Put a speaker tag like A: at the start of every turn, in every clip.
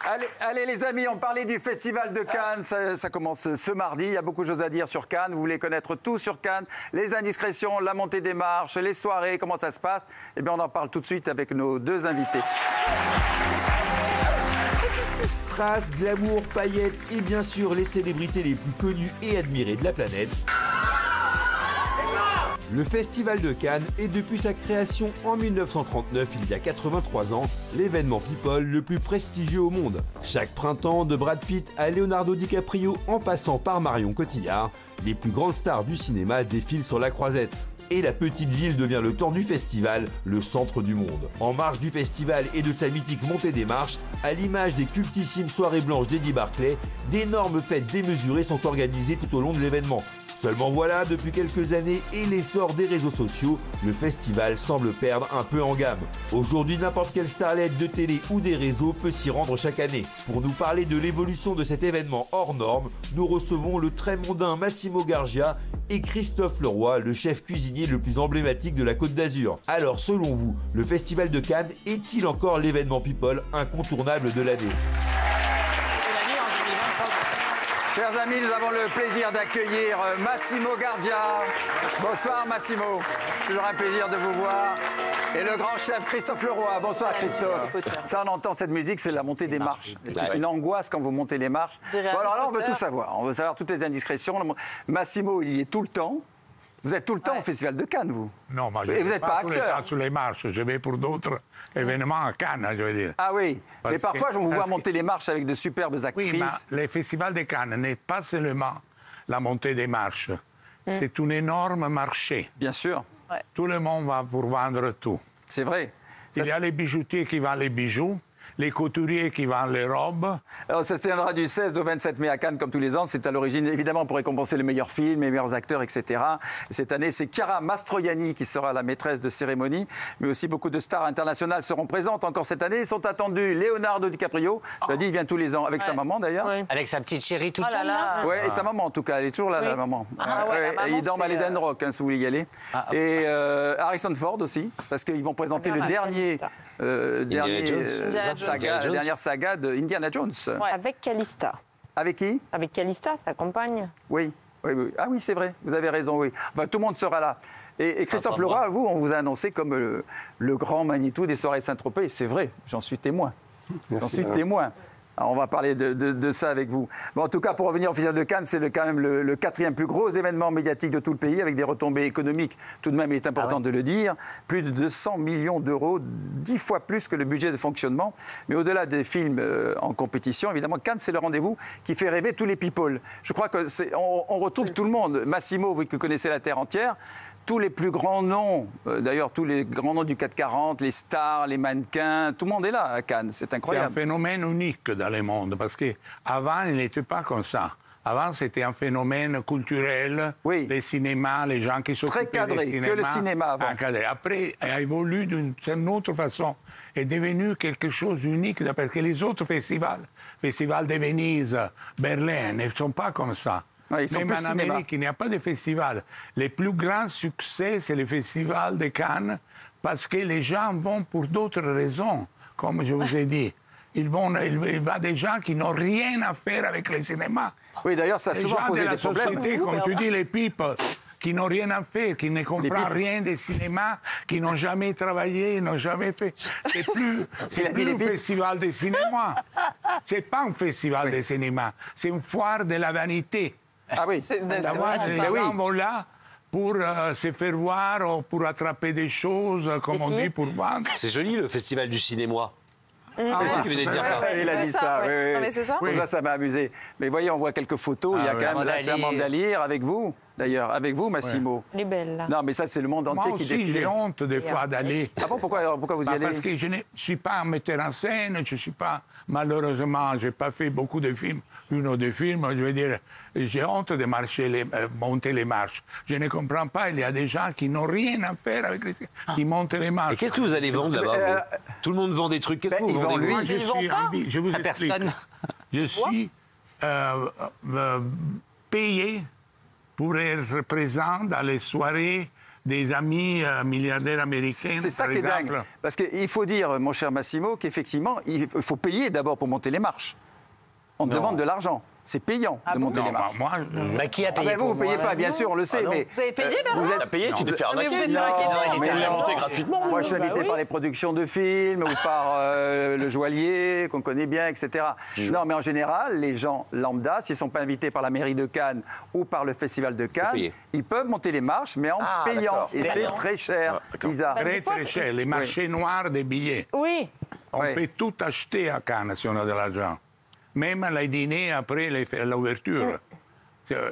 A: Allez, les amis, on parlait du Festival de Cannes. Ça commence ce mardi. Il y a beaucoup de choses à dire sur Cannes. Vous voulez connaître tout sur Cannes, les indiscrétions, la montée des marches, les soirées, comment ça se passe. Eh bien, on en parle tout de suite avec nos deux invités.
B: Strass, glamour, paillettes et bien sûr les célébrités les plus connues et admirées de la planète. Le Festival de Cannes est depuis sa création en 1939, il y a 83 ans, l'événement people le plus prestigieux au monde. Chaque printemps, de Brad Pitt à Leonardo DiCaprio en passant par Marion Cotillard, les plus grandes stars du cinéma défilent sur la croisette. Et la petite ville devient le temps du festival, le centre du monde. En marge du festival et de sa mythique montée des marches, à l'image des cultissimes soirées blanches d'Eddie Barclay, d'énormes fêtes démesurées sont organisées tout au long de l'événement. Seulement voilà, depuis quelques années et l'essor des réseaux sociaux, le festival semble perdre un peu en gamme. Aujourd'hui, n'importe quelle starlette de télé ou des réseaux peut s'y rendre chaque année. Pour nous parler de l'évolution de cet événement hors norme, nous recevons le très mondain Massimo Gargia et Christophe Leroy, le chef cuisinier le plus emblématique de la Côte d'Azur. Alors, selon vous, le Festival de Cannes est-il encore l'événement people incontournable de l'année ?
A: Chers amis, nous avons le plaisir d'accueillir Massimo Gargia. Bonsoir Massimo, toujours un plaisir de vous voir. Et le grand chef Christophe Leroy. Bonsoir Christophe. Ça, on entend cette musique, c'est la montée des marches. C'est une angoisse quand vous montez les marches. Bon, alors là, on veut tout savoir. On veut savoir toutes les indiscrétions. Massimo, il y est tout le temps. Vous êtes tout le temps au Festival de Cannes, vous?
C: Non, mais je
A: et vous n'êtes pas acteur.
C: Sur les marches, je vais pour d'autres événements à Cannes, je veux dire.
A: Ah oui, mais parfois, je vous vois monter les marches avec de superbes actrices.
C: Oui, mais le Festival de Cannes n'est pas seulement la montée des marches. C'est un énorme marché.
A: Bien sûr.
D: Ouais.
C: Tout le monde va pour vendre tout.
A: C'est vrai.
C: Il y a les bijoutiers qui vendent les bijoux, les couturiers qui vendent les robes.
A: Alors, ça se tiendra du 16 au 27 mai à Cannes, comme tous les ans. C'est à l'origine, évidemment, pour récompenser les meilleurs films, les meilleurs acteurs, etc. Cette année, c'est Chiara Mastroianni qui sera la maîtresse de cérémonie. Mais aussi, beaucoup de stars internationales seront présentes encore cette année. Ils sont attendus. Leonardo DiCaprio, je l'ai dit, il vient tous les ans. Avec sa maman, d'ailleurs.
D: Oui.
E: Avec sa petite chérie toute jeune, là.
A: Oui, et sa maman, en tout cas. Elle est toujours là, la maman.
D: Ah ouais, la maman,
A: et il dort à l'Eden Rock, hein, si vous voulez y aller. Et Harrison Ford aussi, parce qu'ils vont présenter le dernier dernière saga de Indiana Jones.
F: Ouais. Avec Calista.
A: Avec qui?
F: Avec Calista, sa compagne.
A: Oui. Ah oui, c'est vrai, vous avez raison, oui. Enfin, tout le monde sera là. Et Christophe Leroy, vous, on vous a annoncé comme le grand Manitou des soirées de Saint-Tropez. C'est vrai, j'en suis témoin. J'en suis témoin. Alors, on va parler de ça avec vous. Bon, en tout cas, pour revenir au Festival de Cannes, c'est quand même le quatrième plus gros événement médiatique de tout le pays, avec des retombées économiques, tout de même, il est important de le dire. Plus de 200 millions d'euros, 10 fois plus que le budget de fonctionnement. Mais au-delà des films en compétition, évidemment, Cannes, c'est le rendez-vous qui fait rêver tous les people. Je crois qu'on retrouve tout le monde. Massimo, vous qui connaissez la terre entière, tous les plus grands noms, d'ailleurs tous les grands noms du 440, les stars, les mannequins, tout le monde est là à Cannes, c'est incroyable.
C: C'est un phénomène unique dans le monde, parce qu'avant, il n'était pas comme ça. Avant, c'était un phénomène culturel, les cinémas, les gens qui s'occupaient des cinémas.
A: Que le cinéma avant.
C: Encadré. Après, il a évolué d'une autre façon, est devenu quelque chose d'unique, parce que les autres festivals, Festival de Venise, Berlin, ne sont pas comme ça.
A: Ouais,
C: même en Amérique, il n'y a pas de festival. Le plus grand succès, c'est le Festival de Cannes, parce que les gens vont pour d'autres raisons, comme je vous ai dit. Il va des gens qui n'ont rien à faire avec le cinéma.
A: Oui, d'ailleurs, ça a souvent posé des problèmes.
C: Les gens de la société, comme tu dis, les people, qui n'ont rien à faire, qui ne comprennent rien des cinémas, qui n'ont jamais travaillé, n'ont jamais fait. C'est plus un festival de cinéma. C'est pas un festival de cinéma. C'est une foire de la vanité.
A: Ah oui.
C: Les gens vont là pour se faire voir ou pour attraper des choses, comme on dit, pour vendre.
G: C'est joli, le festival du cinéma. C'est vous qui venez de dire ça.
A: Il a dit ça, oui.
D: Non, mais c'est ça.
A: Ça m'a amusé. Mais voyez, on voit quelques photos. Il y a quand même la Mandalière avec vous, d'ailleurs, avec vous, Massimo.
F: Elle est belle, là.
A: Non, mais ça, c'est le monde entier qui défile.
C: Moi aussi, j'ai honte des fois d'aller.
A: Ah bon, pourquoi vous y allez?
C: Parce que je ne suis pas un metteur en scène, je ne suis pas, malheureusement, je n'ai pas fait beaucoup de films, une ou deux films, je veux dire, j'ai honte de monter les marches. Je ne comprends pas, il y a des gens qui n'ont rien à faire avec qui montent les marches.
G: Et qu'est-ce que vous allez vendre là-bas? Tout le monde vend des trucs, qu'est-ce que vous vendez?
C: Moi, je vous explique. Je suis payé pour être présent dans les soirées des amis milliardaires américains.
A: C'est ça qui est dingue. Parce qu'il faut dire, mon cher Massimo, qu'effectivement, il faut payer d'abord pour monter les marches. On demande de l'argent. C'est payant de monter les marches.
C: Moi,
E: Qui a payé
A: vous ne payez pas, bien sûr, on le sait. Mais
F: Vous avez payé, Bernard?
A: vous êtes
G: payé, tu t'es fait arnaquer.
F: Mais vous êtes fait raqueter.
A: mais
G: Il a
A: non.
G: monté gratuitement.
A: Moi, je suis invité par les productions de films ou par le joaillier, qu'on connaît bien, etc. Non, mais en général, les gens lambda, s'ils ne sont pas invités par la mairie de Cannes ou par le Festival de Cannes, ils peuvent monter les marches, mais en payant. Et c'est très cher, Lisa.
C: très très cher. Les marchés noirs des billets.
F: Oui.
C: On peut tout acheter à Cannes si on a de l'argent. Même les dîners après l'ouverture.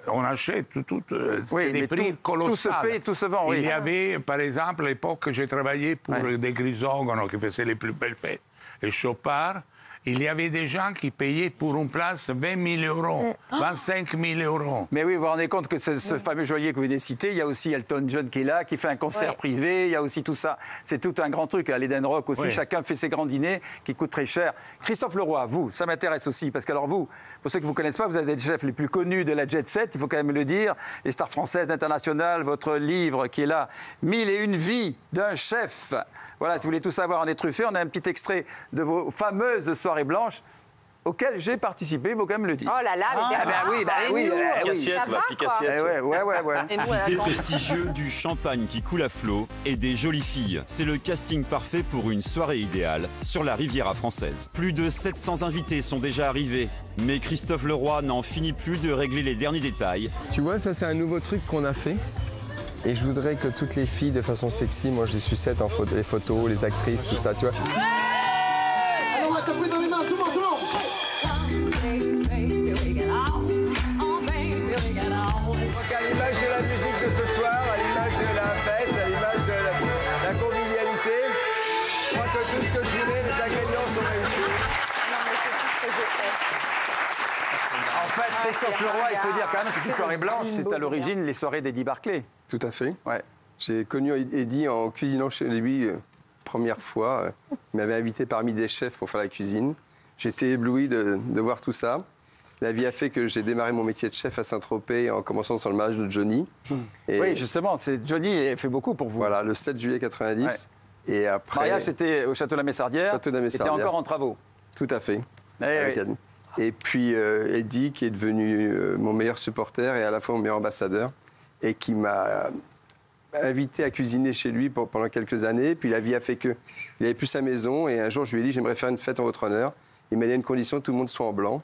C: On achète tout
A: Oui,
C: des
A: mais
C: prix colossaux.
A: tout se paye, tout se vend, oui.
C: Il y avait, par exemple, à l'époque, j'ai travaillé pour des Grisogono qui faisaient les plus belles fêtes, et Chopard. Il y avait des gens qui payaient pour une place 20 000 euros, 25 000 euros.
A: Mais oui, vous vous rendez compte que ce fameux joaillier que vous venez de citer, il y a aussi Elton John qui est là, qui fait un concert privé, il y a aussi tout ça. C'est tout un grand truc. À l'Eden Rock aussi, chacun fait ses grands dîners qui coûtent très cher. Christophe Leroy, vous, ça m'intéresse aussi, parce que alors vous, pour ceux qui ne vous connaissent pas, vous êtes des chefs les plus connus de la jet set, il faut quand même le dire, les stars françaises, internationales, votre livre qui est là, 1001 vies d'un chef. Voilà, si vous voulez tout savoir en est truffé, on a un petit extrait de vos fameuses soirées blanches auxquelles j'ai participé, il faut quand même le dire.
F: Oh là là, mais
A: oui.
F: ça va, quoi.
A: Ouais.
D: Des prestigieux, du champagne qui coule à flot et des jolies filles. C'est le casting parfait pour une soirée idéale sur la Riviera française. Plus de 700 invités sont déjà arrivés, mais Christophe Leroy n'en finit plus de régler les derniers détails.
H: Tu vois, ça c'est un nouveau truc qu'on a fait. Et je voudrais que toutes les filles, de façon sexy, moi je les sucette en les photos, les actrices, tout ça, tu vois.
I: Allez, on va taper dans les mains, tout le monde, tout le monde.
J: Donc à l'image de la musique de ce soir, à l'image de la fête, à l'image de la convivialité, je crois que tout ce que je voulais, les ingrédients sont réussis.
F: Non, mais c'est tout ce que j'ai fait.
A: En fait, Christophe Leroy, il faut dire quand même que ces soirées blanches, c'est à l'origine les soirées d'Eddie Barclay.
H: Tout à fait.
A: Ouais.
H: J'ai connu Eddie en cuisinant chez lui, première fois. Il m'avait invité parmi des chefs pour faire la cuisine. J'étais ébloui de voir tout ça. La vie a fait que j'ai démarré mon métier de chef à Saint-Tropez en commençant sur le mariage de Johnny. Et
A: oui, justement, Johnny fait beaucoup pour vous.
H: Voilà, le 7 juillet 90. Ouais. Et après...
A: Le mariage, c'était au Château de la Messardière.
H: Château de la Messardière.
A: C'était encore en travaux.
H: Tout à fait.
A: Oui.
H: Et puis Eddie, qui est devenu mon meilleur supporter et à la fois mon meilleur ambassadeur, et qui m'a invité à cuisiner chez lui pendant quelques années. Puis la vie a fait qu'il n'avait plus sa maison. Et un jour, je lui ai dit, j'aimerais faire une fête en votre honneur. Il m'a dit à une condition, tout le monde soit en blanc.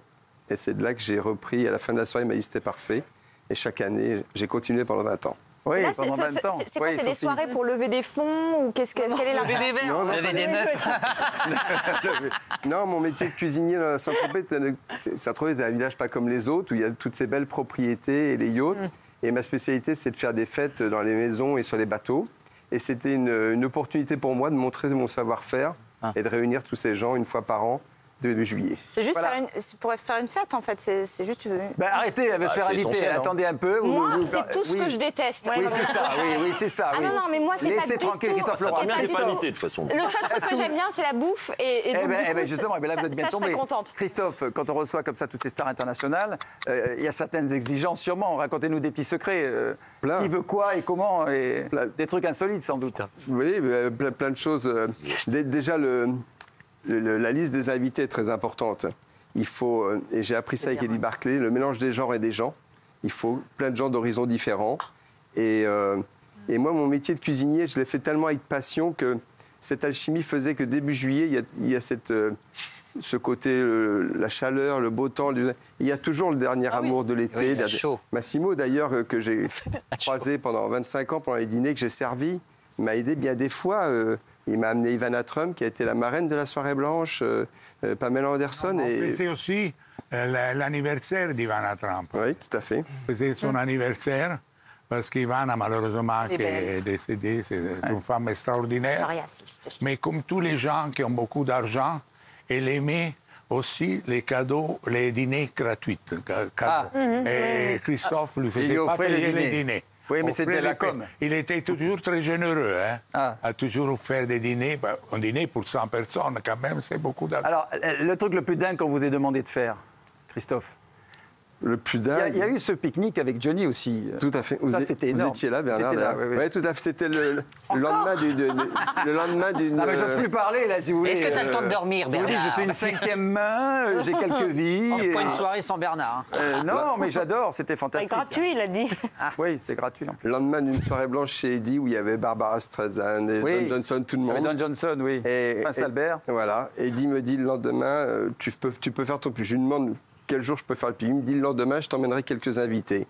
H: Et c'est de là que j'ai repris. À la fin de la soirée, il m'a dit c'était parfait. Et chaque année, j'ai continué pendant 20 ans.
A: Oui,
F: là,
A: pendant 20 ans.
F: C'est quoi, c'est des soirées pour lever des fonds ou quelle est la...
E: Lever des verres, lever des meufs.
H: Non, mon métier de cuisinier à Saint-Tropez, Saint-Tropez est un village pas comme les autres, où il y a toutes ces belles propriétés et les yachts. Et ma spécialité, c'est de faire des fêtes dans les maisons et sur les bateaux. Et c'était une opportunité pour moi de montrer mon savoir-faire et de réunir tous ces gens une fois par an. De juillet.
F: C'est juste pour faire une fête, en fait. C'est juste...
A: arrêtez, elle veut se faire inviter. Attendez un peu.
F: Moi, c'est tout ce que je déteste.
A: Oui, c'est ça. Oui, c'est ça.
F: Ah non, mais moi, c'est pas
A: Laissez tranquille Christophe Leroy.
G: Bien n'est pas invité, de toute façon.
F: Le seul truc que j'aime bien, c'est la bouffe. Et donc,
A: justement, là, vous êtes bien tombé. Christophe, quand on reçoit comme ça toutes ces stars internationales, il y a certaines exigences, sûrement. Racontez-nous des petits secrets. Qui veut quoi et comment et des trucs insolites, sans doute.
H: Oui, plein de choses. Déjà, la liste des invités est très importante. Il faut, et j'ai appris ça avec Eddie Barclay, le mélange des genres et des gens. Il faut plein de gens d'horizons différents. Et moi, mon métier de cuisinier, je l'ai fait tellement avec passion que cette alchimie faisait que début juillet, il y a ce côté, la chaleur, le beau temps. Il y a toujours le dernier amour de l'été. Massimo, d'ailleurs, que j'ai croisé pendant 25 ans pendant les dîners que j'ai servi, m'a aidé bien des fois. Il m'a amené Ivana Trump, qui a été la marraine de la soirée blanche, Pamela Anderson.
C: On faisait aussi l'anniversaire d'Ivana Trump.
H: Oui, tout à fait.
C: On faisait son anniversaire, parce qu'Ivana, malheureusement, qui est décédée, c'est une femme extraordinaire. Mais comme tous les gens qui ont beaucoup d'argent, elle aimait aussi les cadeaux, les dîners gratuits. Et Christophe lui faisait pas payer les dîners.
A: Oui, mais c'était la com.
C: Il était toujours très généreux, a toujours offert des dîners. Un dîner pour 100 personnes, quand même, c'est beaucoup d'argent.
A: Alors, le truc le plus dingue qu'on vous ait demandé de faire, Christophe,
H: Le plus dingue.
A: Il y a eu ce pique-nique avec Johnny aussi.
H: Tout à fait.
A: C'était énorme.
H: Vous étiez là, Bernard.
A: J'étais là, oui.
H: Tout à fait. C'était le lendemain d'une.
A: Non, mais j'ose plus parler, là, si vous voulez.
E: Est-ce que tu as le temps de dormir,
A: Je vous
E: Bernard?
A: dis, je suis une cinquième main, j'ai quelques vies.
E: Pas une soirée sans Bernard.
A: Non, mais j'adore, c'était
K: C'est
A: fantastique.
K: gratuit, il a dit.
A: Oui, c'est gratuit.
H: Le lendemain d'une soirée blanche chez Eddie où il y avait Barbara Streisand et Don Johnson, tout le monde.
A: Don Johnson, oui. Prince Albert.
H: Voilà. Eddie me dit le lendemain, tu peux faire ton pipi. Je lui demande quel jour je peux faire le pipi. Il me dit le lendemain, je t'emmènerai quelques invités.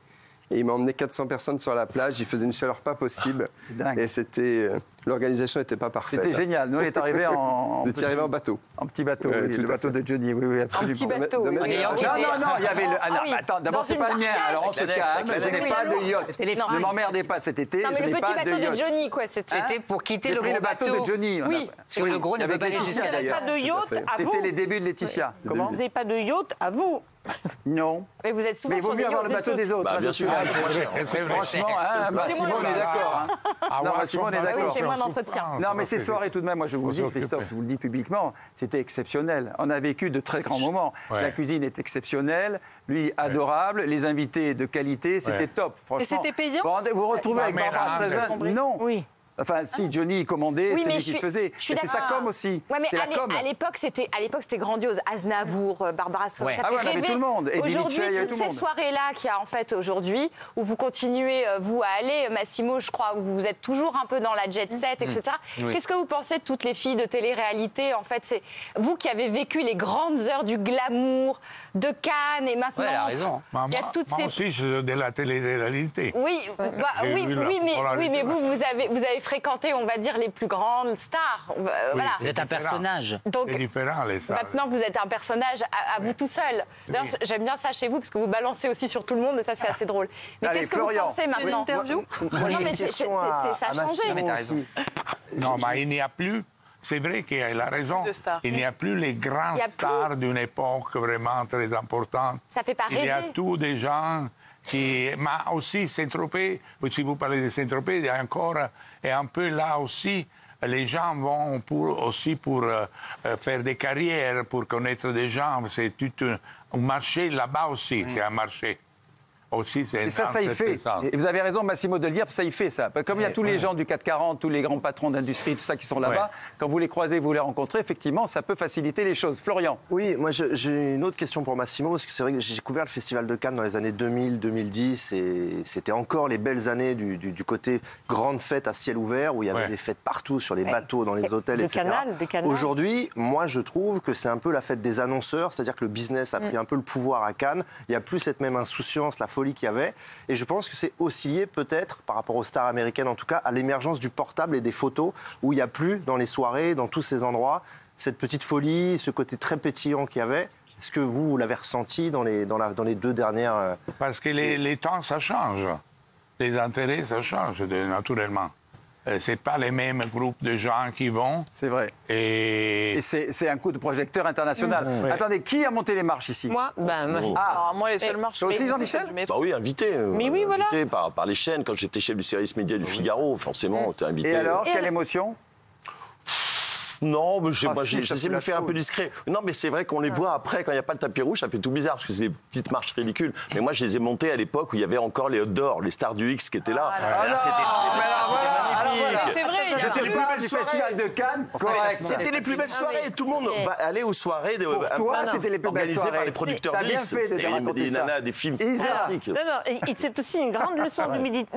H: Et il m'a emmené 400 personnes sur la plage. Il faisait une chaleur pas possible.
A: Dingue.
H: Et c'était l'organisation n'était pas parfaite.
A: C'était génial. Nous, on est arrivés en.
H: Vous étiez arrivés en bateau.
A: En petit bateau,
H: Ouais,
A: oui,
H: tout
A: le
H: à
A: bateau
H: fait.
A: de Johnny, oui, absolument.
F: Un petit bateau.
H: De même-
F: oui.
A: Non, il y avait le. Attends, d'abord,
F: dans
A: c'est
F: une
A: pas le mien.
F: barcasse.
A: Alors, on se calme. Je n'ai pas de yacht. Ne m'emmerdez pas cet été.
F: Non,
A: Je
F: mais
A: n'ai
F: le petit
A: pas
F: bateau de
A: yacht.
F: Johnny, quoi.
E: C'était pour quitter
A: J'ai
E: le
A: pris
E: gros
A: le bateau de Johnny.
F: Oui.
E: Parce que le gros ne peut
A: Avec
E: pas aller
A: Laetitia,
E: jusqu'à
A: d'ailleurs.
K: Pas de yacht à vous.
A: C'était les débuts de Laetitia. Comment
K: Vous n'avez pas de yacht à vous.
A: Non.
F: Mais vous êtes souvent
A: Mais il vaut
F: sur des
A: mieux avoir le
F: yachts.
A: bateau des autres.
L: Bah, bien sûr.
C: C'est vrai.
A: Franchement, Simon, on est d'accord. Non, Simon, on est
F: Ah oui,
A: d'accord.
F: c'est moins d'entretien.
A: Non, mais ces soirées, tout de même, moi je vous le dis, Christophe, je vous le dis publiquement, c'était exceptionnel. On a vécu de très grands moments.
C: Ouais.
A: La cuisine est exceptionnelle, lui adorable, les invités de qualité, c'était top, franchement.
F: Et c'était payant
A: Vous vous retrouvez avec Barbara Streisand? Non.
K: Oui.
A: Enfin, si Johnny commandait,
F: Oui,
A: c'est
F: mais
A: lui
F: je
A: qui le
F: suis-
A: faisait.
F: je suis
A: Et c'est sa
F: d'accord.
A: com aussi.
F: Ouais, mais
A: C'est la com.
F: à l'époque, c'était grandiose. Aznavour, Barbara Streisand,
E: Ouais.
F: ça
A: Ah
F: fait
A: ouais, on avait
F: rêver.
A: tout le monde. Eddie
F: Aujourd'hui,
A: Mitchell, il y avait
F: toutes
A: tout le
F: ces
A: monde.
F: soirées-là qu'il y a en fait aujourd'hui, où vous continuez, vous, à aller, Massimo, je crois, où vous êtes toujours un peu dans la jet set, etc. Qu'est-ce que vous pensez de toutes les filles de télé-réalité? En fait, c'est vous qui avez vécu les grandes heures du glamour, de Cannes, et maintenant...
E: Ouais, elle a raison.
F: Il y a toutes
C: Moi
F: ces...
C: aussi, je suis de la télé-réalité.
F: Oui,
C: J'ai
F: oui,
C: vu la
F: oui,
C: polarité,
F: mais
C: ouais.
F: vous avez fréquenté, on va dire, les plus grandes stars. Voilà.
E: Vous êtes un personnage.
F: Donc,
C: C'est différent, les stars.
F: maintenant, vous êtes un personnage à vous tout seul. D'ailleurs, j'aime bien ça chez vous, parce que vous balancez aussi sur tout le monde, et ça, c'est assez drôle. Mais
A: Allez,
F: qu'est-ce que vous
A: Florian.
F: pensez maintenant? Non, mais ça a changé.
E: Mais t'as raison.
C: Non, mais il n'y a plus. C'est vrai qu'elle a raison.
F: De stars.
C: Il n'y a plus les grands
F: Il y a plus.
C: stars d'une époque vraiment très importante.
F: Ça fait pas
C: Il y a
F: rêver.
C: tous des gens qui. Mais aussi Saint-Tropez, si vous parlez de Saint-Tropez, il y a encore. Et un peu là aussi, les gens vont pour faire des carrières, pour connaître des gens. C'est tout un marché là-bas aussi, c'est un marché. Aussi, c'est
A: Et ça y fait. Et vous avez raison, Massimo, de le dire, ça y fait, ça. Comme il y a tous les gens du 440, tous les grands patrons d'industrie, tout ça qui sont là-bas, quand vous les croisez, vous les rencontrez, effectivement, ça peut faciliter les choses. Florian.
M: Oui, moi j'ai une autre question pour Massimo, parce que c'est vrai que j'ai découvert le Festival de Cannes dans les années 2000, 2010, et c'était encore les belles années du côté grande fête à ciel ouvert, où il y avait des fêtes partout, sur les bateaux, dans les hôtels, etc.
K: Des canals.
M: Aujourd'hui, moi je trouve que c'est un peu la fête des annonceurs, c'est-à-dire que le business a pris un peu le pouvoir à Cannes, il n'y a plus cette même insouciance, la folie qu'il y avait, et je pense que c'est aussi lié peut-être, par rapport aux stars américaines en tout cas, à l'émergence du portable et des photos, où il n'y a plus dans les soirées, dans tous ces endroits, cette petite folie, ce côté très pétillant qu'il y avait. Est-ce que vous l'avez ressenti dans les 2 dernières...
C: Parce que les temps, ça change. Les intérêts, ça change naturellement. C'est pas les mêmes groupes de gens qui vont.
A: C'est vrai.
C: Et
A: c'est un coup de projecteur international. Attendez, qui a monté les marches ici?
K: Moi,
F: Moi, les seules marches.
A: Toi aussi, Jean-Michel?
L: Bah oui, invité.
K: Mais oui, voilà.
L: Invité par les chaînes. Quand j'étais chef du service média du Figaro, forcément, t'es invité.
A: Et alors, quelle émotion?
L: Non, mais
A: Ah,
L: moi,
A: si, ça
L: j'essaie de
A: fout
L: me
A: la
L: faire un
A: foule.
L: peu discret. Non, mais c'est vrai qu'on les voit après, quand il n'y a pas le tapis rouge, ça fait tout bizarre, parce que c'est des petites marches ridicules. Mais moi, je les ai montées à l'époque où il y avait encore les hot d'or, les stars du X qui étaient là. C'était magnifique.
F: C'est vrai,
L: C'était les plus belles
A: du
L: soirées.
A: Festival de Cannes. Correct.
L: C'était les plus belles soirées. Tout le monde va aller aux soirées
A: Pour toi, c'était les plus belles
L: organisées par
A: soirées.
L: les producteurs
A: T'as bien
L: X.
A: fait de
L: Et
A: raconter
L: des
A: ça.
L: nanas, des films
A: Isa.
L: fantastiques.
K: Non, et c'est aussi une grande leçon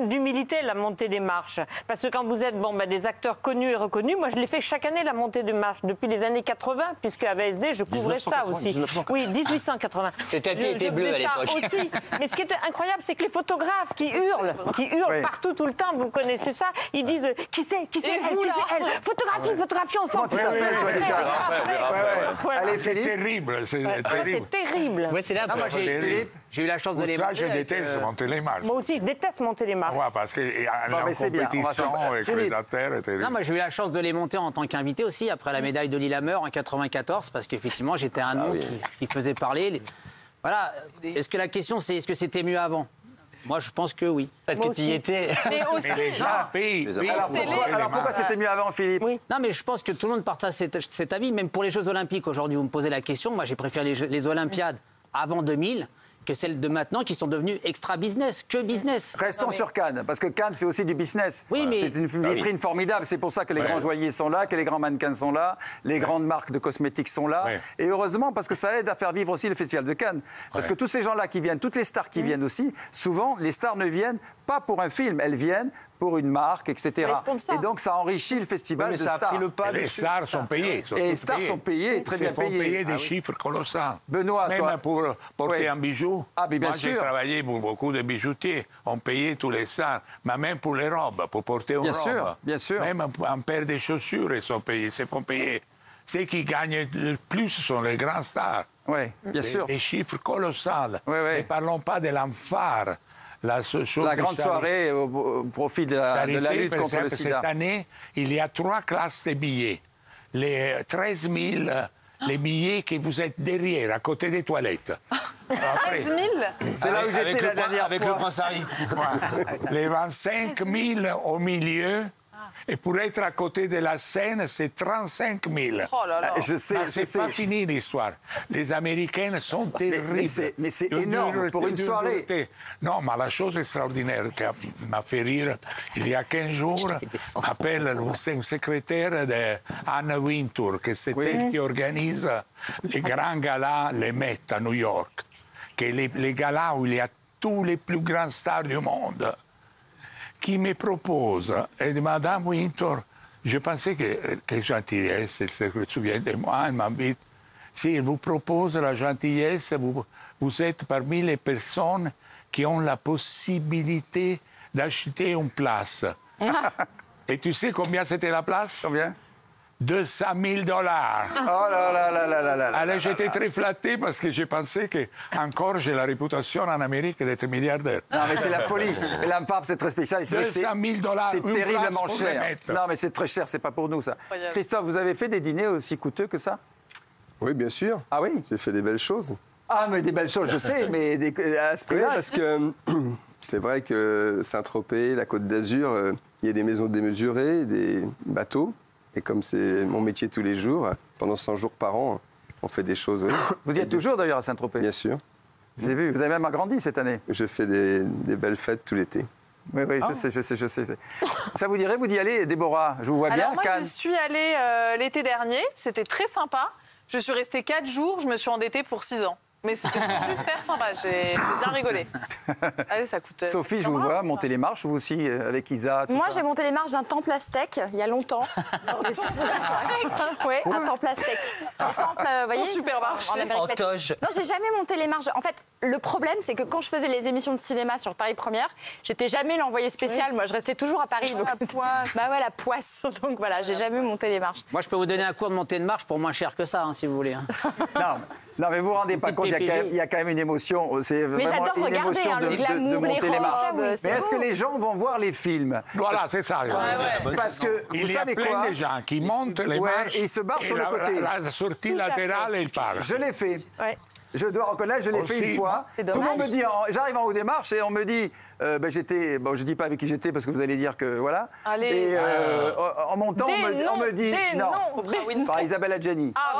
K: d'humilité, la montée des marches. Parce que quand vous êtes des acteurs connus et reconnus, moi je l'ai fait chaque année, la montée de marches, depuis les années 80, puisque à VSD, je couvrais ça aussi.
L: 1980.
K: Oui, 1880.
E: Le tapis était bleu
K: faisais
E: à
K: ça
E: l'époque.
K: aussi. Mais ce qui était incroyable, c'est que les photographes qui hurlent
A: Oui.
K: partout, tout le temps, vous connaissez ça, ils disent qui c'est, elle, qui c'est elle. Photographie, on s'en fout.
A: t'appelles, toi, déjà?
K: Voilà.
A: Allez,
C: c'est
A: Philippe.
C: terrible. C'est terrible.
K: C'est terrible.
E: Ouais, c'est là. Moi,
C: Philippe.
E: j'ai eu la chance de
C: Pour
E: les
C: ça,
E: monter.
C: je
E: avec,
C: déteste monter les marches.
K: Moi aussi, je déteste monter les marches.
C: Ouais, parce qu'elle est en
A: mais c'est bien, on va
C: compétition
A: s'en-
C: avec
A: Philippe.
C: les artères. est terrible.
E: Non, moi j'ai eu la chance de les monter en tant qu'invité aussi, après la médaille de Lillehammer en 94, parce qu'effectivement j'étais un nom qui faisait parler. Voilà. Est-ce que la question c'est est-ce que c'était mieux avant? Moi je pense que oui.
F: Parce que tu y étais. Mais aussi.
C: Mais les gens payent.
A: Alors pourquoi c'était mieux avant, Philippe?
E: Non, mais je pense que tout le monde partage cet avis, même pour les Jeux Olympiques. Aujourd'hui, vous me posez la question. Moi, j'ai préféré les Olympiades avant 2000. que celles de maintenant qui sont devenues extra business, que business.
A: Restons sur Cannes, parce que Cannes, c'est aussi du business.
E: Oui, mais...
A: C'est une vitrine formidable. C'est pour ça que les grands joailliers sont là, que les grands mannequins sont là, les grandes marques de cosmétiques sont là. Et heureusement, parce que ça aide à faire vivre aussi le Festival de Cannes. Parce que tous ces gens-là qui viennent, toutes les stars qui viennent aussi, souvent, les stars ne viennent pas pour un film, elles viennent pour une marque, etc. Et donc, ça enrichit le festival de stars.
C: Les stars sont payées.
A: Et les stars sont payées, très bien payées.
C: Ils font payer des chiffres colossaux.
A: Benoît,
C: même
A: toi...
C: pour porter un bijou.
A: Ah, mais bien
C: Moi,
A: sûr.
C: j'ai travaillé pour beaucoup de bijoutiers. On payait tous les stars. Mais même pour les robes, pour porter une robe.
A: Bien sûr.
C: Même un paire de chaussures, ils sont payés. Ils se font payer. Ceux qui gagnent le plus sont les grands stars.
A: Oui, bien sûr.
C: Des chiffres colossaux.
A: Ne
C: parlons pas de l'enfare. La
A: grande soirée au profit de la lutte contre le sida.
C: Cette année, il y a 3 classes de billets. Les 13 000, les billets que vous êtes derrière, à côté des toilettes.
F: 13 000
A: C'est là où j'étais la dernière fois.
G: Avec le prince Harry.
C: Les 25 000 au milieu. Et pour être à côté de la scène, c'est 35 000.
F: Oh là là.
A: Je sais,
C: c'est pas fini l'histoire. Les Américaines sont terribles.
A: Mais c'est énorme pour une soirée.
C: Non, mais la chose extraordinaire qui m'a fait rire, il y a 15 jours, m'appelle le secrétaire d'Anne Wintour, que c'est elle qui organise les grands galas, les Met à New York. Que les galas où il y a tous les plus grands stars du monde. Qui me propose, et Madame Wintour, je pensais que gentillesse, elle se souvient de moi, elle m'invite. Si elle vous propose la gentillesse, vous êtes parmi les personnes qui ont la possibilité d'acheter une place. Et tu sais combien c'était la place?
A: Combien?
C: $200 000.
A: Oh là là là là là là.
C: Alors j'étais très flatté parce que je pensais que encore j'ai la réputation en Amérique d'être milliardaire.
A: Non mais c'est la folie. Et la femme c'est très spécial.
C: $200 000.
A: C'est terriblement cher. Non mais c'est très cher, c'est pas pour nous ça. Christophe, vous avez fait des dîners aussi coûteux que ça?
H: Oui, bien sûr.
A: Ah oui?
H: J'ai fait des belles choses.
A: Ah mais des belles choses, je sais, mais à ce prix-là.
H: Oui, parce que c'est vrai que Saint-Tropez, la Côte d'Azur, il y a des maisons démesurées, des bateaux. Et comme c'est mon métier tous les jours, pendant 100 jours par an, on fait des choses, oui.
A: Vous y êtes toujours d'ailleurs à Saint-Tropez?
H: Bien sûr.
A: J'ai vu, vous avez même agrandi cette année.
H: Je fais des belles fêtes tout l'été.
A: Oui, je sais. Ça vous dirait, vous d'y aller, Déborah? Je vous vois bien.
N: Alors moi, j'y suis allée l'été dernier, c'était très sympa. Je suis restée 4 jours, je me suis endettée pour 6 ans. Mais c'était super sympa, j'ai bien rigolé. Allez, ça coûte...
A: Sophie, je vous vois monter les marches, vous aussi, avec Isa.
F: Moi, j'ai monté les marches d'un temple aztèque, il y a longtemps. Oui, un temple aztèque. Un temple, vous voyez,
N: super marché.
F: en Amérique latine. Non, j'ai jamais monté les marches. En fait, le problème, c'est que quand je faisais les émissions de cinéma sur Paris Première, j'étais jamais l'envoyé spécial. Moi, je restais toujours à Paris. Donc...
N: La poisse.
F: Bah ouais, la poisse. Donc voilà, j'ai jamais monté les marches.
E: Moi, je peux vous donner un cours de montée de marche pour moins cher que ça, hein, si vous voulez.
A: Non, mais vous vous rendez pas compte, il y a quand même une émotion. C'est
F: mais
A: vraiment
F: j'adore
A: une
F: regarder
A: émotion
F: le glamour,
A: de monter les marches.
F: robes,
A: mais est-ce que les gens vont voir les films?
C: Voilà, c'est ça.
A: Parce que
C: il y a plein de gens qui montent les marches
A: et ils se barrent sur le côté.
C: La sortie latérale, ils partent.
A: Je l'ai fait. Je dois reconnaître, je l'ai fait une fois. Tout le monde me dit, j'arrive en haut des marches et on me dit, j'étais, bon, je dis pas avec qui j'étais parce que vous allez dire que voilà.
N: Allez.
A: Et en montant, on me dit non. Par Isabelle Adjani.
N: Ah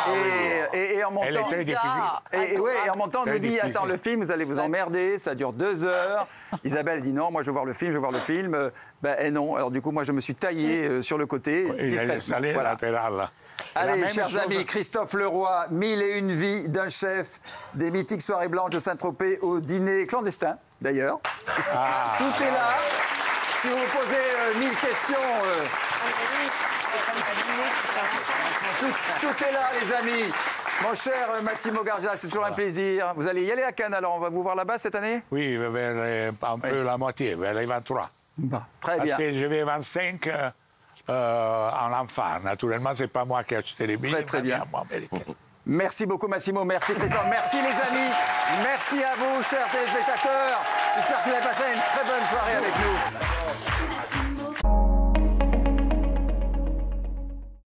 N: voilà.
A: Et en montant,
C: elle est très difficile.
A: Et en montant, on me dit, attends, le film, vous allez vous emmerder, ça dure 2 heures. Isabelle dit non, moi je veux voir le film, et non. Alors du coup, moi je me suis taillé sur le côté.
C: Et elle est allée latérale.
A: Allez, chers amis, Christophe Leroy, 1001 vies d'un chef, des mythiques soirées blanches de Saint-Tropez au dîner clandestin, d'ailleurs. Tout est là. Si vous vous posez 1000 questions, tout est là, les amis. Mon cher Massimo Gargia, c'est toujours un plaisir. Vous allez y aller à Cannes, alors on va vous voir là-bas cette année?
C: Oui, vers un peu la moitié, vers les 23.
A: Très bien.
C: Parce que je vais 25... en enfant. Naturellement, c'est pas moi qui ai acheté les billets.
A: Très bien. Merci beaucoup, Massimo. Merci, Christophe. Merci, les amis. Merci à vous, chers téléspectateurs. J'espère que vous avez passé une très bonne soirée avec nous.